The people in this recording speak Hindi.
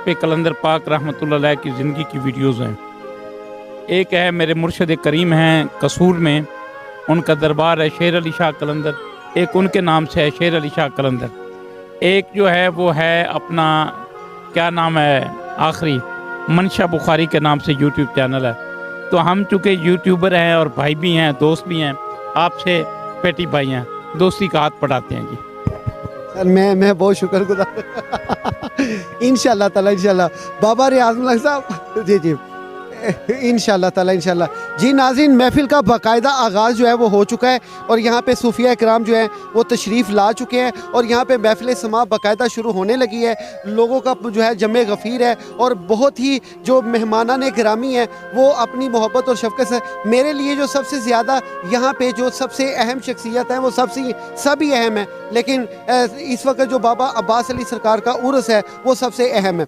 पे कलंदर पाक रहमतुल्लाह अलैह की ज़िंदगी की वीडियोज़ हैं। एक है मेरे मुर्शिद करीम हैं कसूर में, उनका दरबार है शेर अली शाह कलंदर, एक उनके नाम से है शेर अली शाह कलंदर। एक जो है वो है अपना क्या नाम है आखिरी मनशा बुखारी के नाम से यूट्यूब चैनल है। तो हम चूँकि यूट्यूबर हैं और भाई भी हैं, दोस्त भी हैं, आपसे पेटी भाई हैं, दोस्ती का हाथ बढ़ाते हैं जी। सर मैं बहुत शुक्रगुजार इंशाल्लाह ताला इंशाल्लाह बाबा रियाज मलिक साहब जी इंशाल्लाह ताला इंशाल्लाह। जी नाज़रीन, महफिल का बाकायदा आगाज़ जो है वो हो चुका है और यहाँ पे सूफिया इकराम जो है वो तशरीफ़ ला चुके हैं और यहाँ पे महफिल समा बाकायदा शुरू होने लगी है। लोगों का जो है जमे गफ़ीर है और बहुत ही जो मेहमानान गिरामी हैं वो अपनी मोहब्बत और शफ़क़त से, मेरे लिए जो सबसे ज़्यादा यहाँ पे जो सबसे अहम शख्सियत हैं वो सभी अहम हैं, लेकिन इस वक्त जो बाबा अब्बास अली सरकार का उर्स है वो सबसे अहम है।